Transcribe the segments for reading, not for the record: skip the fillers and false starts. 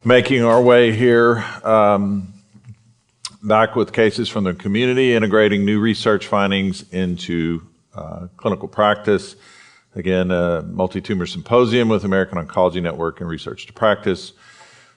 Making our way here back with cases from the community, integrating new research findings into clinical practice. Again, a multi-tumor symposium with American Oncology Network and Research to Practice.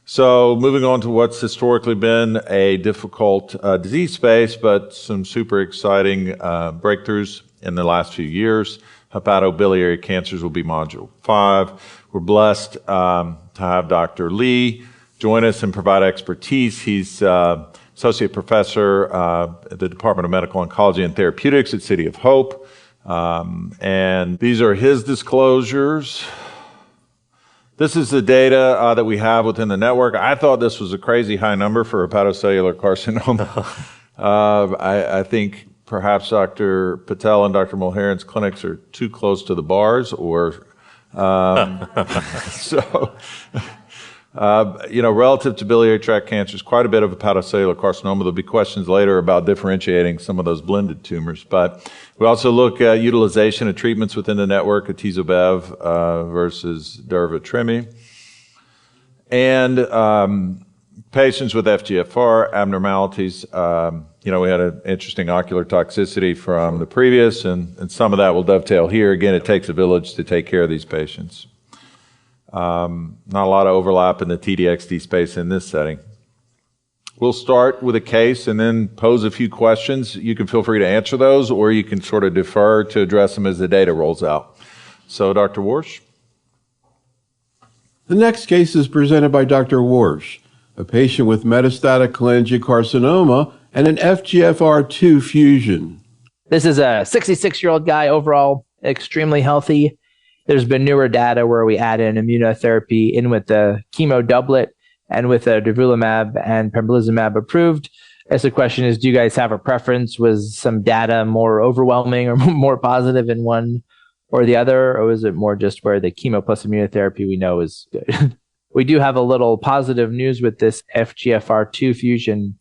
So moving on to what's historically been a difficult disease space, but some super exciting breakthroughs in the last few years. Hepatobiliary cancers will be Module 5. We're blessed to have Dr. Li join us and provide expertise. He's Associate Professor at the Department of Medical Oncology and Therapeutics at City of Hope. And these are his disclosures. This is the data that we have within the network. I thought this was a crazy high number for hepatocellular carcinoma. I think perhaps Dr. Patel and Dr. Mulheron's clinics are too close to the bars, or relative to biliary tract cancers, quite a bit of hepatocellular carcinoma. There'll be questions later about differentiating some of those blended tumors. But we also look at utilization of treatments within the network, atezo-bev versus durva-tremi. And patients with FGFR abnormalities, we had an interesting ocular toxicity from the previous, and some of that will dovetail here. Again, it takes a village to take care of these patients. Not a lot of overlap in the TDXD space in this setting. We'll start with a case and then pose a few questions. You can feel free to answer those, or you can sort of defer to address them as the data rolls out. So, Dr. Warsh? The next case is presented by Dr. Warsh, a patient with metastatic cholangiocarcinoma and an FGFR2 fusion. This is a 66-year-old guy, overall extremely healthy. There's been newer data where we add in immunotherapy in with the chemo doublet and with the durvalumab and pembrolizumab approved. As the question is, do you guys have a preference? Was some data more overwhelming or more positive in one or the other? Or was it more just where the chemo plus immunotherapy we know is good? We do have a little positive news with this FGFR2 fusion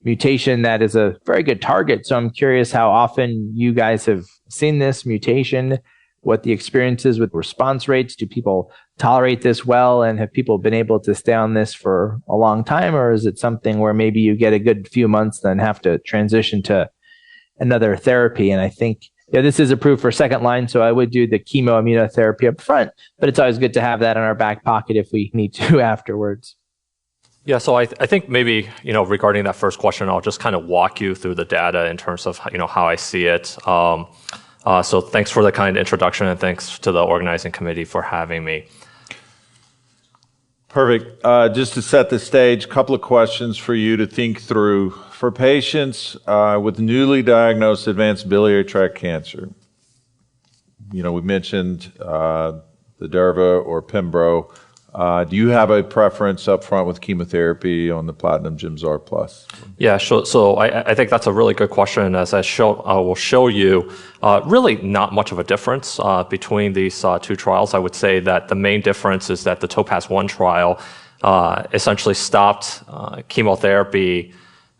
mutation that is a very good target. So I'm curious how often you guys have seen this mutation, what the experience is with response rates. Do people tolerate this well, and have people been able to stay on this for a long time, or is it something where maybe you get a good few months then have to transition to another therapy? And I think this is approved for second line, so I would do the chemo immunotherapy up front, but it's always good to have that in our back pocket if we need to afterwards. Yeah, so I think maybe, regarding that first question, I'll just kind of walk you through the data in terms of, how I see it. So thanks for the kind introduction, and thanks to the organizing committee for having me. Perfect. Just to set the stage, a couple of questions for you to think through. For patients with newly diagnosed advanced biliary tract cancer, we mentioned the durva or pembro. Do you have a preference up front with chemotherapy on the platinum Gemzar plus? Yeah, sure. So I think that's a really good question. As I will show you, really not much of a difference between these two trials. I would say that the main difference is that the TOPAZ-1 trial essentially stopped chemotherapy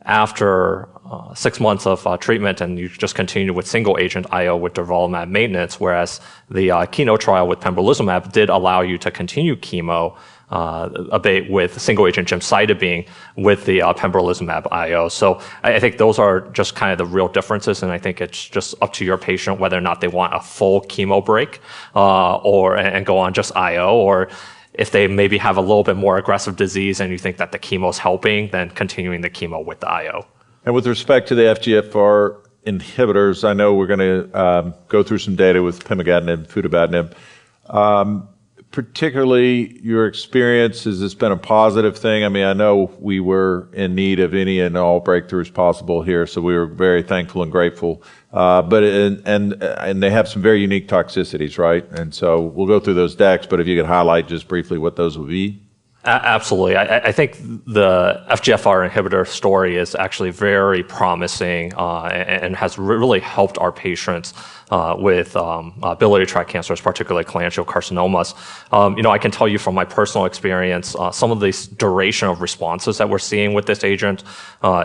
after 6 months of treatment, and you just continue with single agent IO with durvalumab maintenance, whereas the Keynote trial with pembrolizumab did allow you to continue chemo abate with single agent gemcitabine with the pembrolizumab IO. So I think those are just kind of the real differences, and I think it's just up to your patient whether or not they want a full chemo break and go on just IO, or if they maybe have a little bit more aggressive disease and you think that the chemo is helping, then continuing the chemo with the IO. And with respect to the FGFR inhibitors, I know we're going to go through some data with pemigatinib, futibatinib. Particularly your experience, has this been a positive thing? I mean, I know we were in need of any and all breakthroughs possible here, so we were very thankful and grateful. But they have some very unique toxicities, right? And so we'll go through those decks, but if you could highlight just briefly what those would be. Absolutely. I think the FGFR inhibitor story is actually very promising and has really helped our patients with biliary tract cancers, particularly cholangiocarcinomas. I can tell you from my personal experience, some of this duration of responses that we're seeing with this agent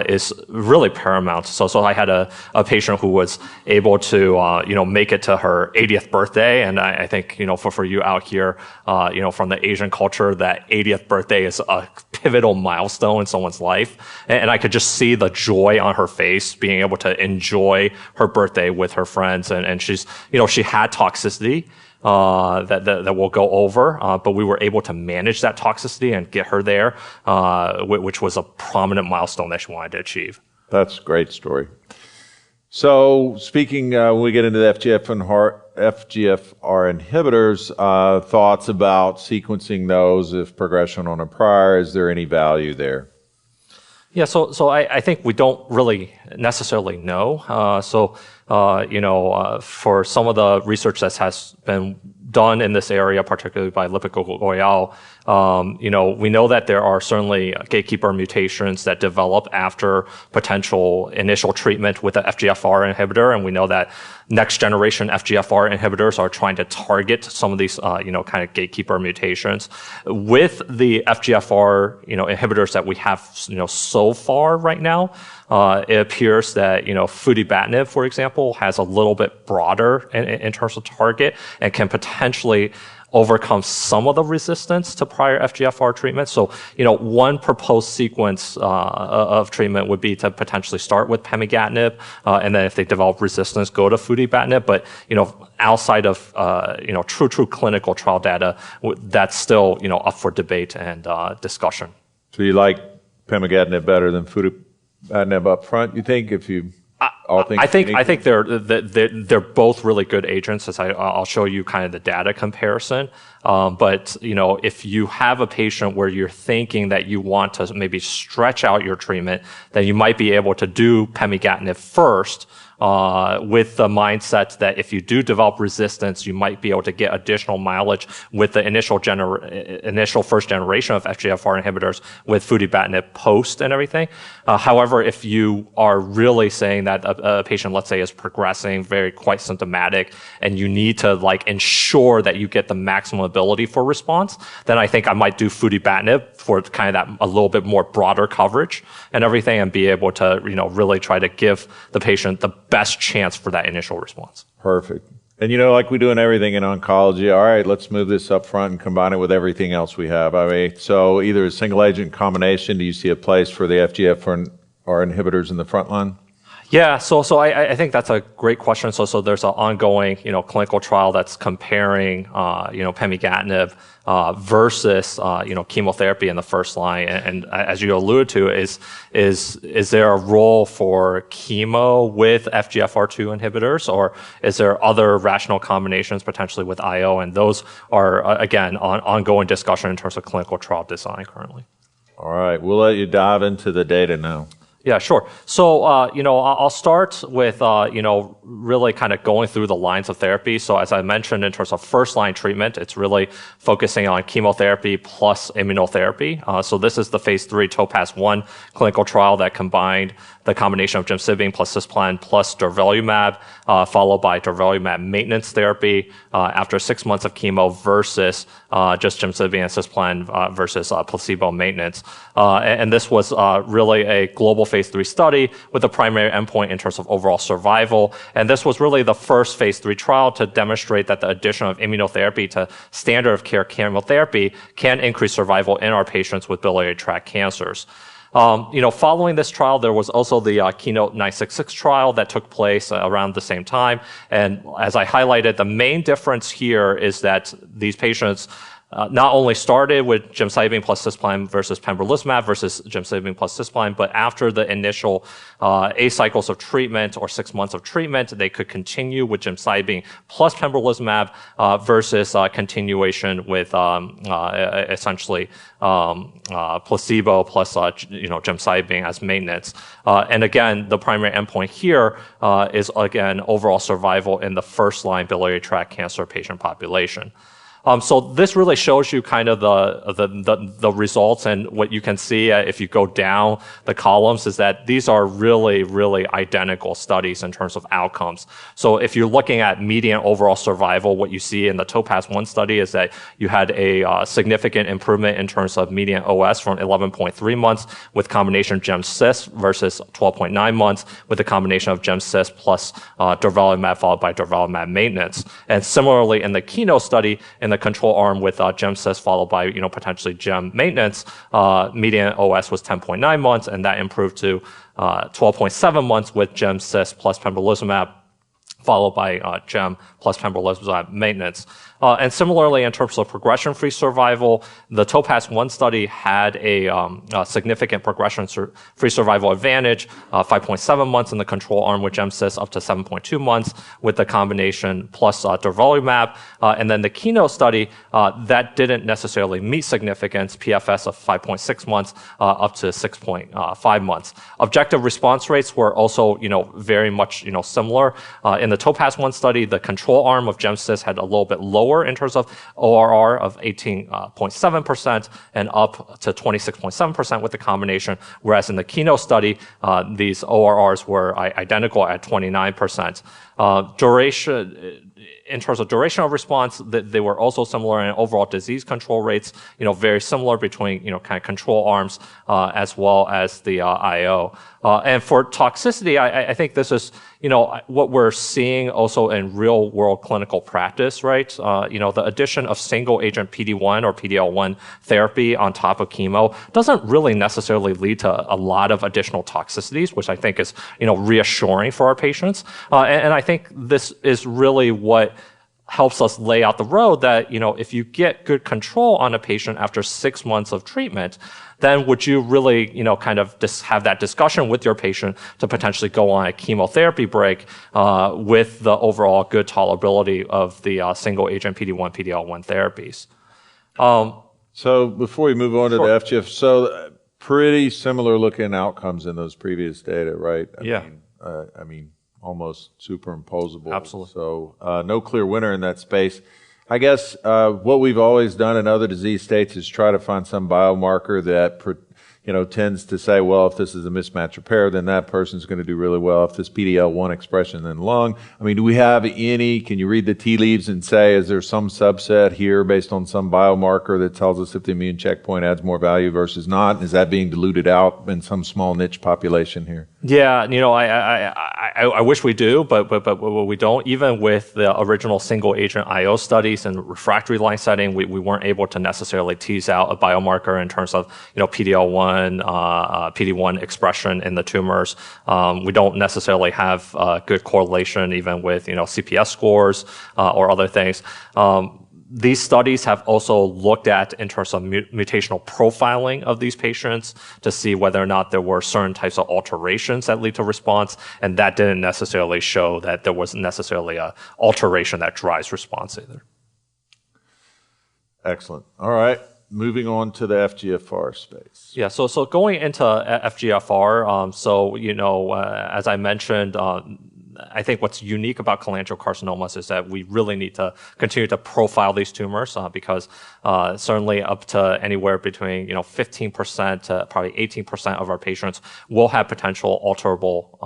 is really paramount. So I had a patient who was able to, make it to her 80th birthday. And I think, for you out here, from the Asian culture, that 80th birthday is a pivotal milestone in someone's life. And I could just see the joy on her face, being able to enjoy her birthday with her friends. And she's, she had toxicity, that we'll go over, but we were able to manage that toxicity and get her there, which was a prominent milestone that she wanted to achieve. That's a great story. So speaking, when we get into the FGFR inhibitors, thoughts about sequencing those if progression on a prior, is there any value there? Yeah, so I think we don't really necessarily know. For some of the research that has been done in this area, particularly by Lipico-Goyal, we know that there are certainly gatekeeper mutations that develop after potential initial treatment with the FGFR inhibitor, and we know that next generation FGFR inhibitors are trying to target some of these, kind of gatekeeper mutations. With the FGFR, inhibitors that we have, so far right now, it appears that, futibatinib, for example, has a little bit broader in terms of target and can potentially overcome some of the resistance to prior FGFR treatment. So, one proposed sequence of treatment would be to potentially start with pemigatinib, and then if they develop resistance, go to futibatinib. But, outside of, true clinical trial data, that's still, up for debate and discussion. So you like pemigatinib better than futibatinib up front, you think, if you... I think they're both really good agents, as I'll show you kind of the data comparison. But if you have a patient where you're thinking that you want to maybe stretch out your treatment, then you might be able to do pemigatinib first, with the mindset that if you do develop resistance, you might be able to get additional mileage with the initial first generation of FGFR inhibitors with futibatinib post and everything. However, if you are really saying that a patient, let's say, is progressing quite symptomatic, and you need to ensure that you get the maximum ability for response, then I think I might do futibatinib for kind of that a little bit more broader coverage and everything, and be able to really try to give the patient the best chance for that initial response. Perfect. And like we do in everything in oncology, all right, let's move this up front and combine it with everything else we have. So either a single agent combination, do you see a place for the FGFR inhibitors in the front line? Yeah, so I think that's a great question. So there's an ongoing, clinical trial that's comparing, pemigatinib, versus, chemotherapy in the first line. And as you alluded to, is there a role for chemo with FGFR2 inhibitors, or is there other rational combinations potentially with IO? And those are, again, ongoing discussion in terms of clinical trial design currently. All right, we'll let you dive into the data now. Yeah, sure. So, I'll start with, really kind of going through the lines of therapy. So as I mentioned, in terms of first line treatment, it's really focusing on chemotherapy plus immunotherapy. So this is the phase 3 TOPAZ-1 clinical trial that combined the combination of gemcitabine plus cisplatin plus durvalumab, followed by durvalumab maintenance therapy after 6 months of chemo versus just gemcitabine and cisplatin versus placebo maintenance. And this was really a global phase 3 study with the primary endpoint in terms of overall survival. And this was really the first phase 3 trial to demonstrate that the addition of immunotherapy to standard of care chemotherapy can increase survival in our patients with biliary tract cancers. Following this trial, there was also the Keynote 966 trial that took place around the same time. And as I highlighted, the main difference here is that these patients not only started with gemcitabine plus cisplatin versus pembrolizumab versus gemcitabine plus cisplatin, but after the initial 8 cycles of treatment or 6 months of treatment, they could continue with gemcitabine plus pembrolizumab versus continuation with essentially placebo plus gemcitabine as maintenance. And again, the primary endpoint here is again overall survival in the first line biliary tract cancer patient population. So this really shows you kind of the results, and what you can see if you go down the columns is that these are really, really identical studies in terms of outcomes. So if you're looking at median overall survival, what you see in the TOPAZ-1 study is that you had a significant improvement in terms of median OS from 11.3 months with combination gem-cis versus 12.9 months with the combination of gem-cis plus durvalumab followed by durvalumab maintenance. And similarly in the Keynote study, in the control arm with GemCis followed by potentially Gem maintenance, median OS was 10.9 months, and that improved to 12.7 months with GemCis plus pembrolizumab, followed by Gem plus pembrolizumab maintenance. And similarly, in terms of progression-free survival, the TOPAZ-1 study had a significant progression-free survival advantage, 5.7 months in the control arm with GemCis, up to 7.2 months with the combination plus durvalumab. And then the KEYNOTE study, that didn't necessarily meet significance, PFS of 5.6 months up to 6.5 months. Objective response rates were also, very much, similar. In the TOPAZ-1 study, the control arm of GemCis had a little bit lower in terms of ORR of 18.7% and up to 26.7% with the combination, whereas in the KEYNOTE study, these ORRs were identical at 29%. In terms of duration of response, they were also similar in overall disease control rates, very similar between, kind of control arms, as well as the IO. And for toxicity, I think this is, what we're seeing also in real world clinical practice, right? The addition of single agent PD-1 or PD-L1 therapy on top of chemo doesn't really necessarily lead to a lot of additional toxicities, which I think is, reassuring for our patients. And I think this is really what helps us lay out the road that, if you get good control on a patient after 6 months of treatment, then would you really, kind of just have that discussion with your patient to potentially go on a chemotherapy break with the overall good tolerability of the single agent PD-1, PD-L1 therapies. So before we move on to the FGF, so pretty similar looking outcomes in those previous data, right? I mean, almost superimposable. Absolutely. So no clear winner in that space. I guess what we've always done in other disease states is try to find some biomarker that tends to say, well, if this is a mismatch repair, then that person's going to do really well. If this PD-L1 expression, then lung. I mean, do we have can you read the tea leaves and say, is there some subset here based on some biomarker that tells us if the immune checkpoint adds more value versus not? Is that being diluted out in some small niche population here? Yeah, I wish we do, but we don't. Even with the original single agent IO studies and refractory line setting, we weren't able to necessarily tease out a biomarker in terms of PD-L1, PD-1 expression in the tumors. We don't necessarily have good correlation even with CPS scores or other things. These studies have also looked at in terms of mutational profiling of these patients to see whether or not there were certain types of alterations that lead to response, and that didn't necessarily show that there was necessarily a alteration that drives response either. Excellent. All right. Moving on to the FGFR space. Yeah, so going into FGFR, as I mentioned, I think what's unique about cholangiocarcinomas is that we really need to continue to profile these tumors because certainly up to anywhere between 15% to probably 18% of our patients will have potential alterable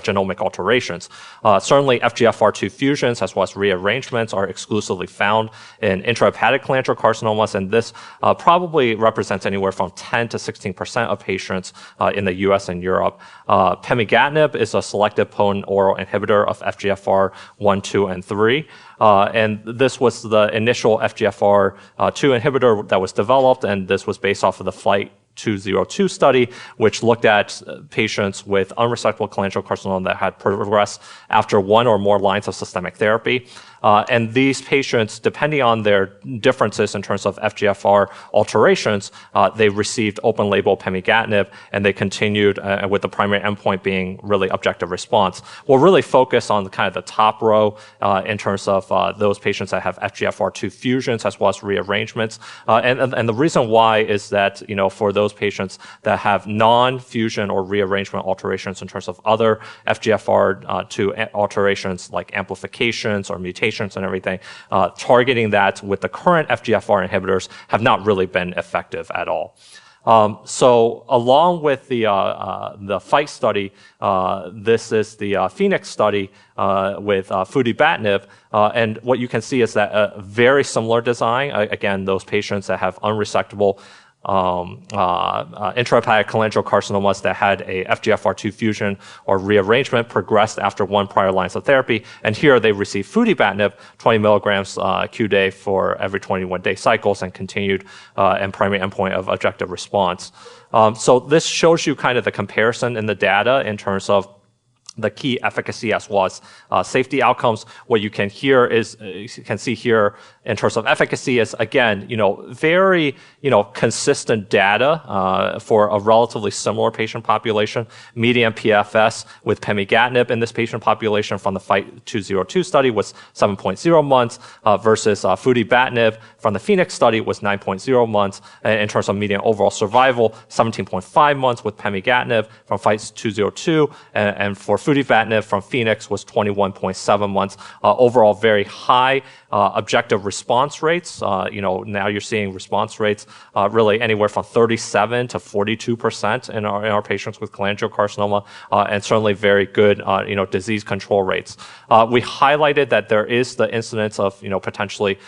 genomic alterations. Certainly FGFR2 fusions as well as rearrangements are exclusively found in intrahepatic cholangiocarcinomas, and this probably represents anywhere from 10 to 16% of patients in the US and Europe. Pemigatinib is a selective potent oral inhibitor of FGFR1, 2, and 3. And this was the initial FGFR2 inhibitor that was developed, and this was based off of the Flight 202 study, which looked at patients with unresectable cholangiocarcinoma that had progressed after one or more lines of systemic therapy. And these patients, depending on their differences in terms of FGFR alterations, they received open label pemigatinib, and they continued with the primary endpoint being really objective response. We'll really focus on kind of the top row in terms of those patients that have FGFR2 fusions as well as rearrangements. And the reason why is that, for those patients that have non-fusion or rearrangement alterations in terms of other FGFR2 alterations like amplifications or mutations and everything, targeting that with the current FGFR inhibitors have not really been effective at all. So along with the FIGHT study, this is the Phoenix study with futibatinib, and what you can see is that a very similar design. Again, those patients that have unresectable intrahepatic cholangiocarcinomas that had a FGFR2 fusion or rearrangement progressed after one prior lines of therapy. And here they received futibatinib, 20 milligrams q-day for every 21-day cycles and continued and primary endpoint of objective response. So this shows you kind of the comparison in the data in terms of the key efficacy as well as safety outcomes. What you can see here in terms of efficacy is, again, very, consistent data for a relatively similar patient population. Median PFS with pemigatinib in this patient population from the FIGHT 202 study was 7.0 months versus futibatinib from the Phoenix study was 9.0 months. In terms of median overall survival, 17.5 months with pemigatinib from FIGHT 202, and for futibatinib from Phoenix was 21.7 months. Overall, very high objective response rates. Now you're seeing response rates really anywhere from 37 to 42% in our patients with cholangiocarcinoma, and certainly very good, disease control rates. We highlighted that there is the incidence of, potentially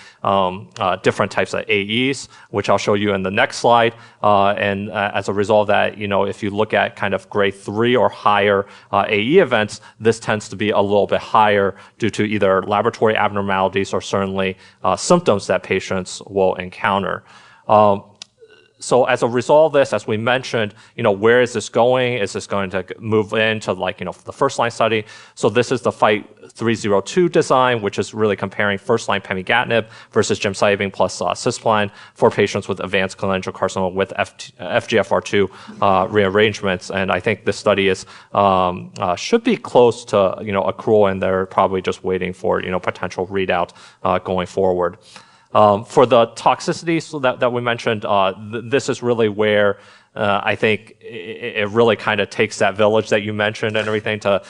different types of AEs, which I'll show you in the next slide. And as a result of that, if you look at kind of grade 3 or higher AE events, this tends to be a little bit higher due to either laboratory abnormalities or certainly symptoms that patients will encounter. So as a result of this, as we mentioned, where is this going? Is this going to move into the first line study? So this is the FIGHT 302 design, which is really comparing first line pemigatinib versus gemcitabine plus cisplatin for patients with advanced cholangiocarcinoma with FGFR2 rearrangements. And I think this study is should be close to accrual, and they're probably just waiting for potential readout going forward. For the toxicities that we mentioned, this is really where I think it really kind of takes that village that you mentioned and everything to,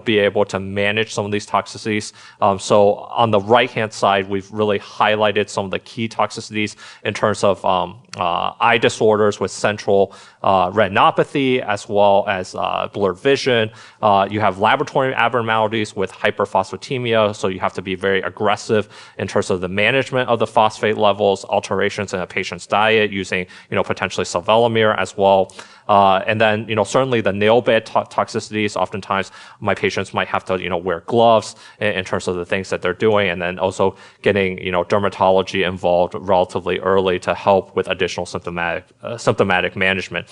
be able to manage some of these toxicities. So on the right-hand side, we've really highlighted some of the key toxicities in terms of eye disorders with central retinopathy, as well as blurred vision. You have laboratory abnormalities with hyperphosphatemia, so you have to be very aggressive in terms of the management of the phosphate levels, alterations in a patient's diet using, potentially sevelamer as well. And then, certainly the nail bed toxicities, oftentimes my patients might have to, wear gloves in terms of the things that they're doing, and then also getting, dermatology involved relatively early to help with additional symptomatic management.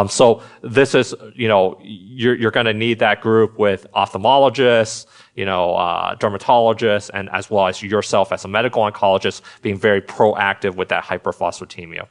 So this is, you're going to need that group with ophthalmologists, dermatologists, and as well as yourself as a medical oncologist being very proactive with that hyperphosphatemia.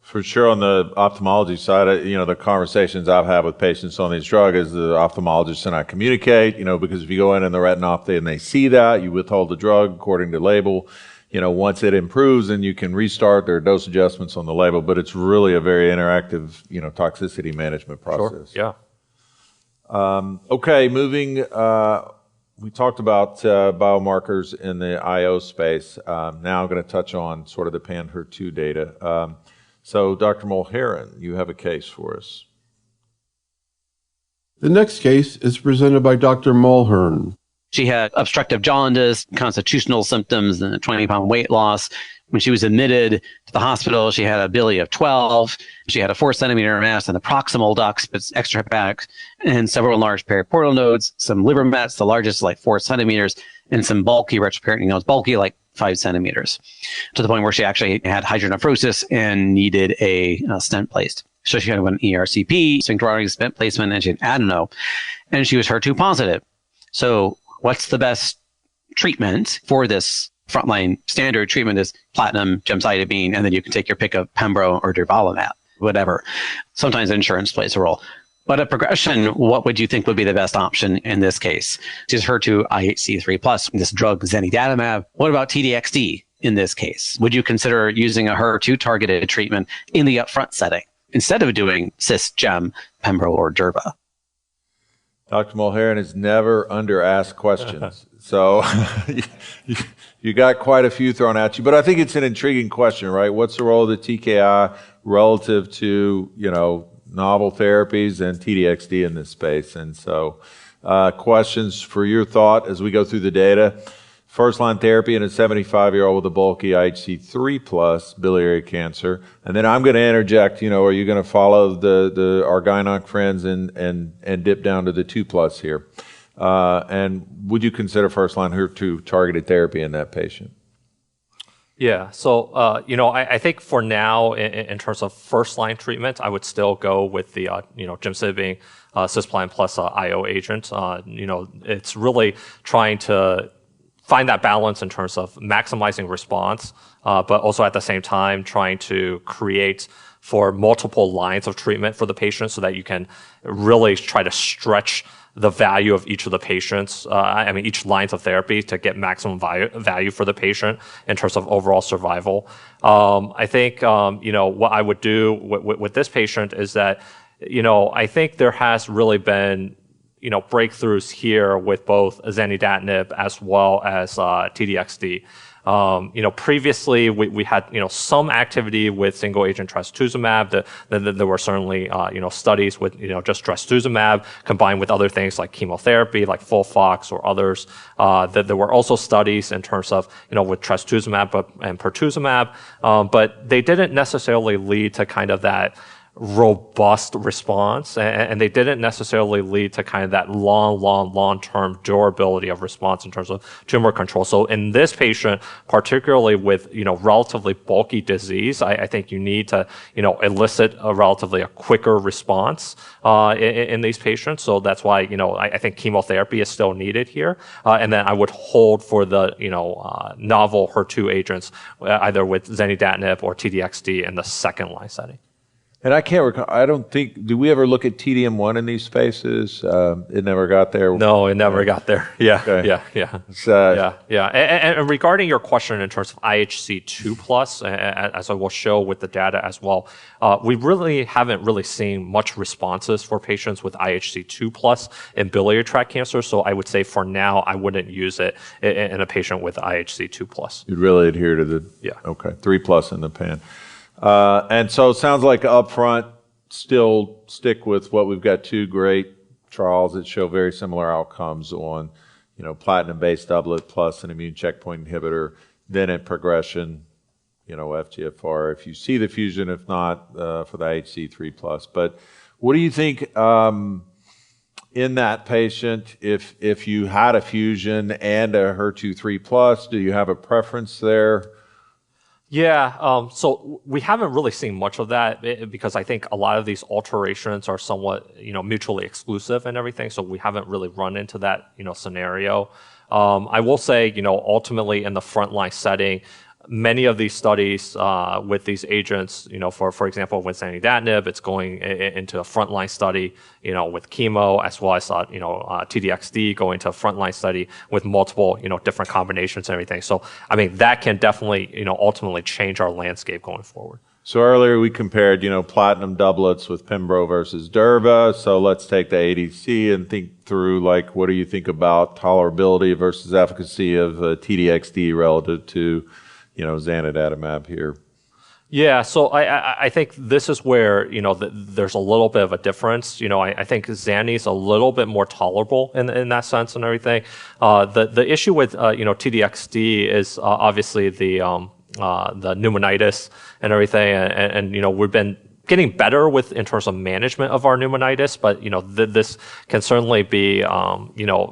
For sure, on the ophthalmology side, the conversations I've had with patients on these drugs is the ophthalmologist and I communicate, because if you go in the retinopathy and they see that, you withhold the drug according to label. Once it improves, then you can restart. There are dose adjustments on the label, but it's really a very interactive, toxicity management process. Sure. Yeah. Okay, moving. We talked about biomarkers in the IO space. Now I'm going to touch on sort of the pan-HER2 data. So, Dr. Mulherin, you have a case for us. The next case is presented by Dr. Mulhern. She had obstructive jaundice, constitutional symptoms, and a 20-pound weight loss. When she was admitted to the hospital, she had a bili of 12. She had a 4-centimeter mass in the proximal ducts, but extrahepatic, and several large periportal nodes, some liver mets, the largest like 4 centimeters, and some bulky retroperitoneal nodes, bulky like 5 centimeters, to the point where she actually had hydronephrosis and needed a stent placed. So she had an ERCP, sphincterotic stent placement, and she had adeno, and she was HER2 positive. So what's the best treatment for this frontline? Standard treatment is platinum, gemcitabine, and then you can take your pick of pembro or durvalumab, whatever. Sometimes insurance plays a role. But at progression, what would you think would be the best option in this case? This is HER2 IHC3+, this drug zanidatamab. What about TDXD in this case? Would you consider using a HER2 targeted treatment in the upfront setting instead of doing cis, gem, pembro, or durva? Dr. Mulherin is never under asked questions. So you got quite a few thrown at you, but I think it's an intriguing question, right? What's the role of the TKI relative to, novel therapies and TDXD in this space? And so questions for your thought as we go through the data. first-line therapy in a 75-year-old with a bulky IHC3 plus biliary cancer. And then I'm going to interject, are you going to follow our gyn-onc friends and dip down to the 2 plus here? And would you consider first-line HER2 targeted therapy in that patient? Yeah. So, I think for now, in terms of first-line treatment, I would still go with the, gemcitabine, cisplatin plus IO agent. It's really trying to find that balance in terms of maximizing response, but also at the same time trying to create for multiple lines of treatment for the patient so that you can really try to stretch the value of each of the patients, each lines of therapy to get maximum value for the patient in terms of overall survival. I think, what I would do with this patient is that, I think there has really been, breakthroughs here with both zanidatamab as well as TDXD. Previously we had, some activity with single agent trastuzumab. There were certainly, studies with, just trastuzumab combined with other things like chemotherapy, like FOLFOX or others. That there were also studies in terms of, with trastuzumab and pertuzumab, but they didn't necessarily lead to kind of that robust response, and they didn't necessarily lead to kind of that long-term durability of response in terms of tumor control. So in this patient, particularly with, relatively bulky disease, I think you need to, elicit a quicker response, in these patients. So that's why, I think chemotherapy is still needed here. And then I would hold for the, novel HER2 agents, either with zanidatamab or TDXD in the second line setting. And I can't recall, I don't think, do we ever look at TDM1 in these spaces? It never got there? No, it never got there. Yeah, Okay. yeah. And regarding your question in terms of IHC2+, as I will show with the data as well, we really haven't really seen much responses for patients with IHC2+ in biliary tract cancer. So I would say for now, I wouldn't use it in a patient with IHC2+. You'd really adhere to the, okay, 3+ in the pan. And so it sounds like up front, still stick with what we've got 2 great trials that show very similar outcomes on, platinum-based doublet plus an immune checkpoint inhibitor. Then at progression, FGFR, if you see the fusion, if not, for the IHC3+. But what do you think, in that patient, if you had a fusion and a HER2 3+, do you have a preference there? Yeah, so we haven't really seen much of that because I think a lot of these alterations are somewhat, mutually exclusive and everything. So we haven't really run into that, scenario. I will say, ultimately in the frontline setting, many of these studies with these agents, for example, with zanidatamab, it's going into a frontline study, with chemo, as well as TDXD going to a frontline study with multiple, different combinations and everything. So, that can definitely, ultimately change our landscape going forward. So earlier we compared, platinum doublets with Pembro versus Durva. So let's take the ADC and think through, what do you think about tolerability versus efficacy of TDXD relative to zanidatamab here? Yeah, so I think this is where, there's a little bit of a difference. I think Zani's a little bit more tolerable in that sense and everything. The issue with, TDXD is obviously the pneumonitis and everything. And we've been getting better in terms of management of our pneumonitis, but, this can certainly be,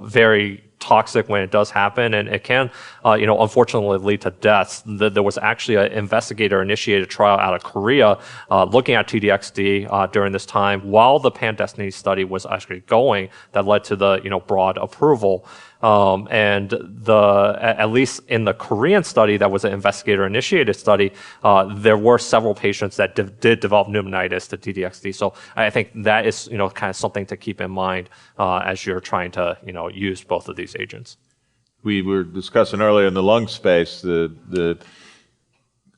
very toxic when it does happen, and it can, unfortunately lead to deaths. There was actually an investigator-initiated trial out of Korea looking at TDXD during this time while the Pan-Destiny study was actually going that led to the, broad approval. And at least in the Korean study, that was an investigator-initiated study, there were several patients that did develop pneumonitis to TDXD. So I think that is, kind of something to keep in mind as you're trying to, use both of these agents. We were discussing earlier in the lung space the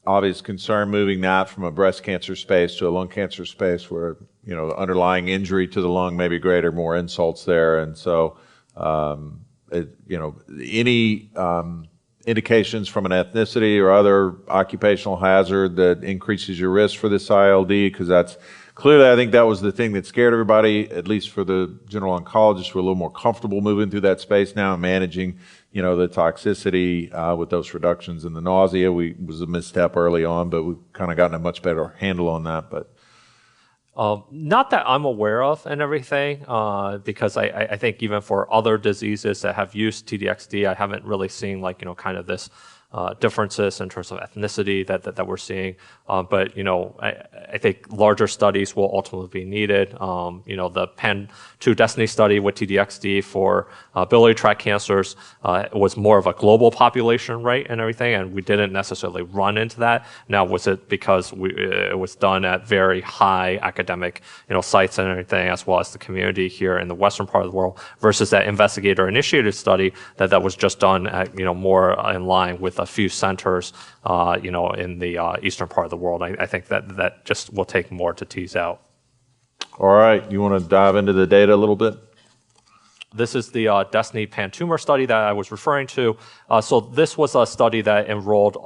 obvious concern moving that from a breast cancer space to a lung cancer space where, the underlying injury to the lung may be greater, more insults there. And so, any indications from an ethnicity or other occupational hazard that increases your risk for this ILD? Because that's clearly, I think that was the thing that scared everybody, at least for the general oncologists. We're a little more comfortable moving through that space now and managing, the toxicity with dose reductions and the nausea. Was a misstep early on, but we've kind of gotten a much better handle on that. But not that I'm aware of and everything, because I think even for other diseases that have used TDXD, I haven't really seen kind of this differences in terms of ethnicity that we're seeing. But I think larger studies will ultimately be needed. The PAN-2 Destiny study with TDXD for biliary tract cancers was more of a global population, right, and everything, and we didn't necessarily run into that. Now, was it because it was done at very high academic sites and everything, as well as the community here in the western part of the world, versus that investigator-initiated study that was just done at more in line with a few centers, in the eastern part of the world. I think that just will take more to tease out. all right, you want to dive into the data a little bit? This is the Destiny pan-tumor study that I was referring to. So this was a study that enrolled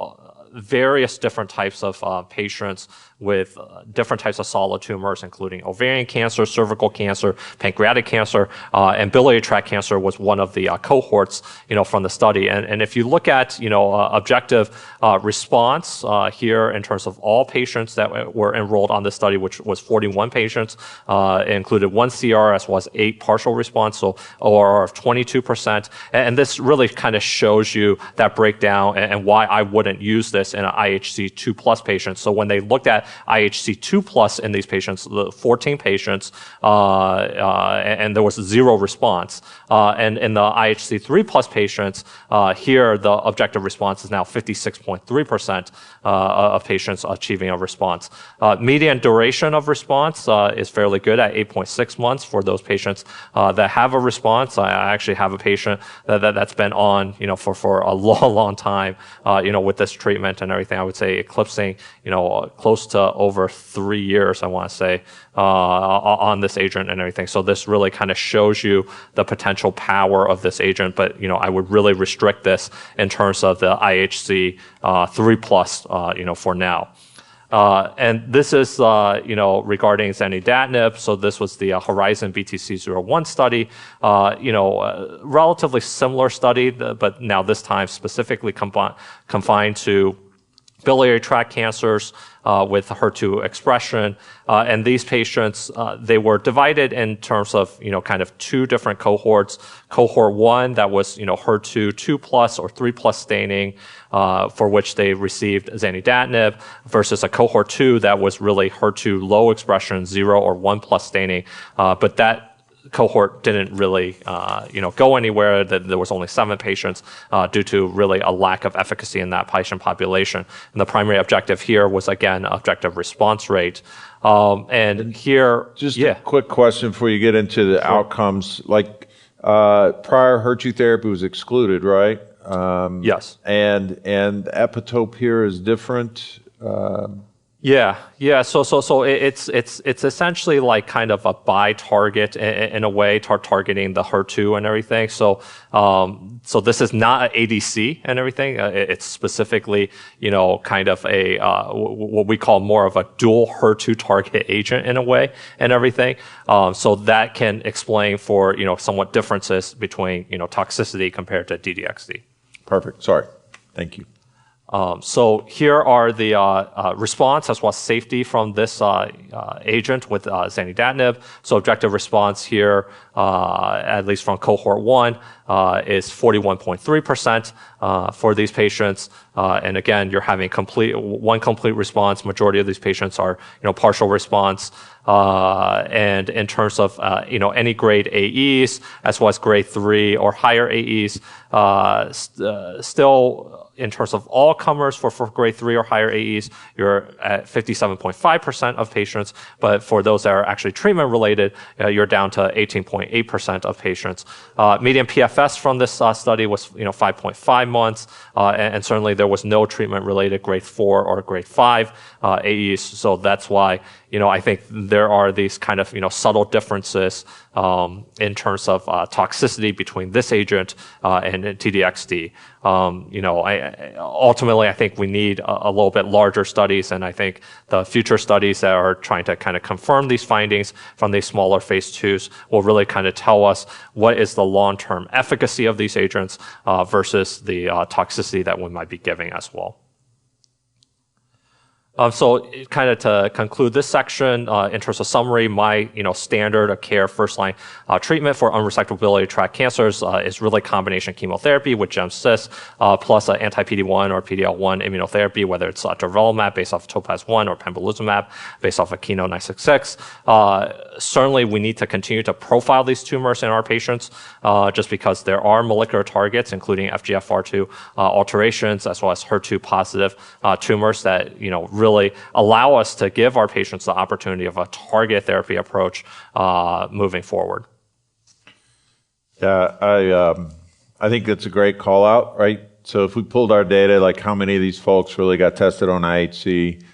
various different types of patients with different types of solid tumors, including ovarian cancer, cervical cancer, pancreatic cancer, and biliary tract cancer was one of the cohorts, from the study. And if you look at, objective response here in terms of all patients that were enrolled on this study, which was 41 patients, it included 1 CR as well as 8 partial response, so ORR of 22%. And this really kind of shows you that breakdown and why I wouldn't use this in an IHC 2+ patient. So when they looked at IHC 2+ in these patients, 14 patients, and there was 0 response. And in the IHC 3+ patients, here the objective response is now 56.3% of patients achieving a response. Median duration of response is fairly good at 8.6 months for those patients that have a response. I actually have a patient that's been on, for a long time, with this treatment and everything. I would say eclipsing, close to over 3 years, I want to say, on this agent and everything. So this really kind of shows you the potential power of this agent. But, I would really restrict this in terms of the IHC 3+, for now. And this is, regarding zanidatamab. So this was the Horizon BTC-01 study, relatively similar study, but now this time specifically confined to biliary tract cancers with HER2 expression. And these patients, they were divided in terms of, kind of 2 different cohorts. Cohort 1, that was, HER2 2+ or 3+ staining, for which they received zanidatamab, versus a cohort 2 that was really HER2 low expression, 0 or 1+ staining. But that cohort didn't really, go anywhere. There was only 7 patients due to really a lack of efficacy in that patient population. And the primary objective here was, again, objective response rate. And here, just a quick question before you get into the outcomes. Like prior HER2 therapy was excluded, right? Yes. And the epitope here is different. Yeah. So it's essentially like kind of a bi-target in a way, targeting the HER2 and everything. So this is not an ADC and everything. It's specifically, kind of a what we call more of a dual HER2 target agent in a way and everything. So that can explain for somewhat differences between toxicity compared to DDXD. Perfect. Sorry. Thank you. So here are the response as well as safety from this agent with zanidatamab. So objective response here, at least from cohort 1, is 41.3% for these patients. And again, you're having one complete response. Majority of these patients are partial response. And in terms of any grade AEs as well as grade 3 or higher AEs, still in terms of all comers for grade 3 or higher AEs, you're at 57.5% of patients. But for those that are actually treatment related, you're down to 18.8% of patients. Median PFS from this study was 5.5 months, and certainly there was no treatment related grade 4 or grade 5 AEs. So that's why I think there are these kind of, subtle differences in terms of toxicity between this agent and TDXD. Ultimately, I think we need a little bit larger studies, and I think the future studies that are trying to kind of confirm these findings from these smaller phase 2s will really kind of tell us what is the long-term efficacy of these agents versus the toxicity that we might be giving as well. So kind of to conclude this section, in terms of summary, my, standard of care first-line treatment for unresectable biliary tract cancers is really combination chemotherapy with GEM-CIS plus an anti-PD-1 or PD-L1 immunotherapy, whether it's durvalumab based off TOPAZ-1 or pembrolizumab based off of KEYNOTE-966. Certainly, we need to continue to profile these tumors in our patients just because there are molecular targets, including FGFR2 alterations, as well as HER2-positive tumors that, really allow us to give our patients the opportunity of a target therapy approach moving forward. Yeah, I think that's a great call out, right? So if we pulled our data, like how many of these folks really got tested on IHC,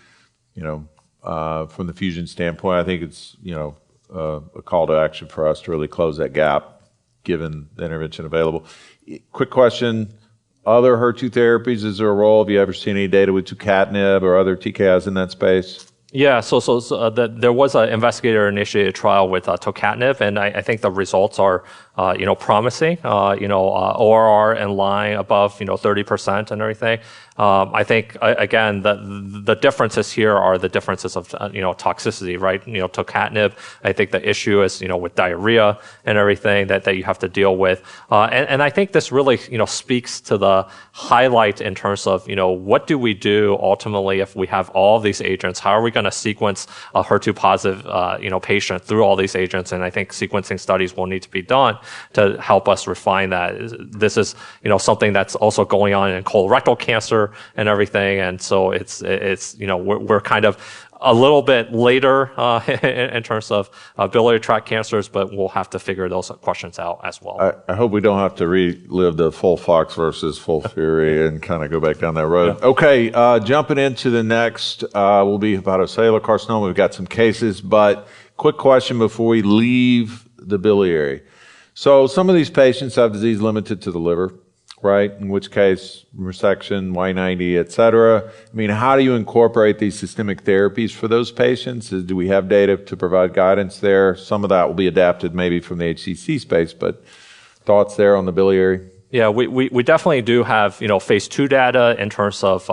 from the fusion standpoint, I think it's, a call to action for us to really close that gap given the intervention available. Quick question. Other HER2 therapies, is there a role? Have you ever seen any data with tucatinib or other TKIs in that space? Yeah, so there was an investigator-initiated trial with tucatinib, and I think the results are, promising. ORR in line above, 30% and everything. I think again the differences here are the differences of toxicity, right? Tucatinib. I think the issue is with diarrhea and everything that you have to deal with, and I think this really speaks to the highlight in terms of what do we do ultimately if we have all these agents? How are we going to sequence a HER2 positive patient through all these agents? And I think sequencing studies will need to be done to help us refine that. This is something that's also going on in colorectal cancer and everything, and so it's we're kind of a little bit later in terms of biliary tract cancers, but we'll have to figure those questions out as well. I hope we don't have to relive the FOLFOX versus FOLFIRI and kind of go back down that road. Yeah. Okay, jumping into the next will be hepatocellular carcinoma. We've got some cases, but quick question before we leave the biliary. So some of these patients have disease limited to the liver, right? In which case, resection, Y90, et cetera. I mean, how do you incorporate these systemic therapies for those patients? Do we have data to provide guidance there? Some of that will be adapted maybe from the HCC space, but thoughts there on the biliary? Yeah, we definitely do have, phase 2 data in terms of,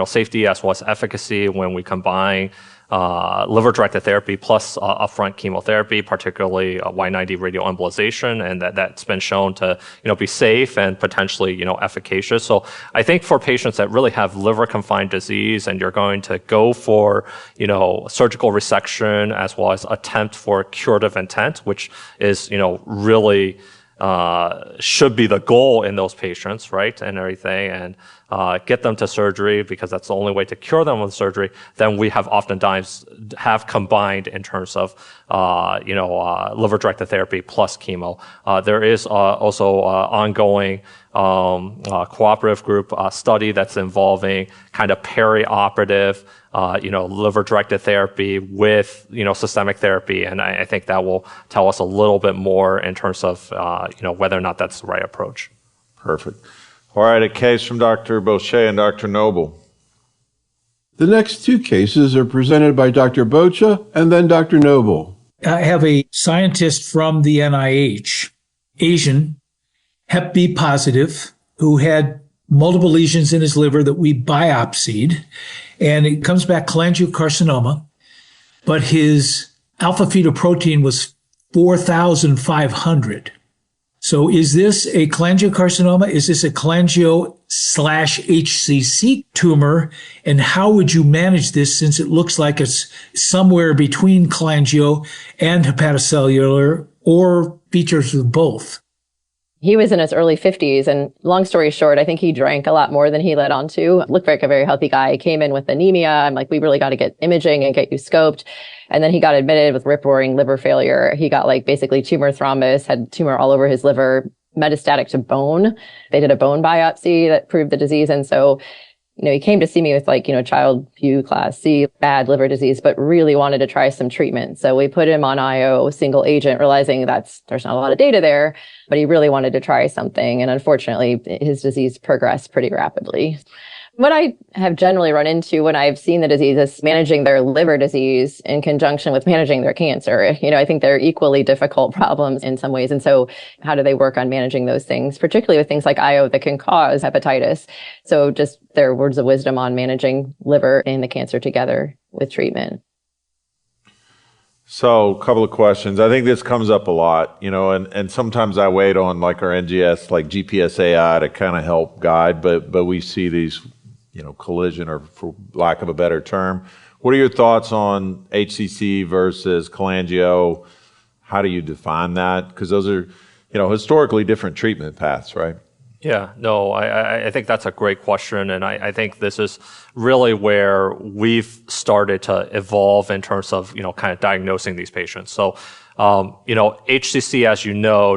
safety as well as efficacy when we combine liver-directed therapy plus upfront chemotherapy, particularly Y90 radioembolization, and that's been shown to be safe and potentially efficacious. So I think for patients that really have liver-confined disease and you're going to go for surgical resection as well as attempt for curative intent, which is really should be the goal in those patients, right, and everything, and get them to surgery because that's the only way to cure them with surgery, then we have oftentimes have combined in terms of, liver-directed therapy plus chemo. There is also ongoing cooperative group study that's involving kind of perioperative, liver-directed therapy with, systemic therapy. And I think that will tell us a little bit more in terms of, whether or not that's the right approach. Perfect. All right, a case from Dr. Boccia and Dr. Noble. The next two cases are presented by Dr. Boccia and then Dr. Noble. I have a scientist from the NIH, Asian, Hep B positive, who had multiple lesions in his liver that we biopsied, and it comes back cholangiocarcinoma, but his alpha-fetoprotein was 4,500. So is this a cholangiocarcinoma? Is this a cholangio/HCC tumor? And how would you manage this since it looks like it's somewhere between cholangio and hepatocellular or features of both? He was in his early 50s, and long story short, I think he drank a lot more than he let on to. Looked like a very healthy guy. He came in with anemia. I'm like, we really got to get imaging and get you scoped. And then he got admitted with rip-roaring liver failure. He got basically tumor thrombus, had tumor all over his liver, metastatic to bone. They did a bone biopsy that proved the disease. And so He came to see me with child PU class C, bad liver disease, but really wanted to try some treatment. So we put him on IO single agent, realizing there's not a lot of data there, but he really wanted to try something. And unfortunately, his disease progressed pretty rapidly. What I have generally run into when I've seen the disease is managing their liver disease in conjunction with managing their cancer. I think they're equally difficult problems in some ways. And so how do they work on managing those things, particularly with things like IO that can cause hepatitis? So just their words of wisdom on managing liver and the cancer together with treatment. So a couple of questions. I think this comes up a lot, and sometimes I wait on like our NGS, like GPS AI to kind of help guide, but we see these collision, or for lack of a better term. What are your thoughts on HCC versus cholangio? How do you define that? Because those are, historically different treatment paths, right? Yeah, no, I think that's a great question. And I think this is really where we've started to evolve in terms of, kind of diagnosing these patients. So, HCC, as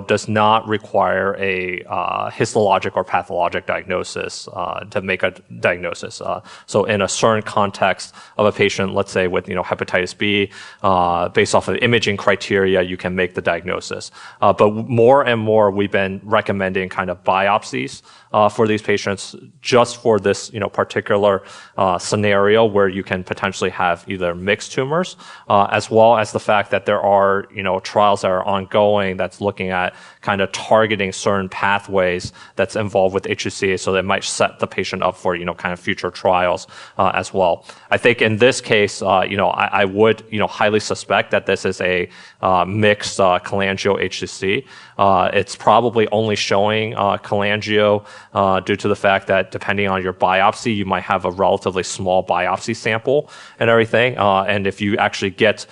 does not require a histologic or pathologic diagnosis to make a diagnosis. So in a certain context of a patient, let's say with hepatitis B, based off of imaging criteria, you can make the diagnosis. But more and more, we've been recommending kind of biopsies for these patients, just for this particular scenario where you can potentially have either mixed tumors, as well as the fact that there are trials that are ongoing that's looking at kind of targeting certain pathways that's involved with HCC, so that might set the patient up for kind of future trials as well. I think in this case, I would highly suspect that this is a mixed cholangio HCC. It's probably only showing cholangio due to the fact that depending on your biopsy, you might have a relatively small biopsy sample and everything. And if you actually get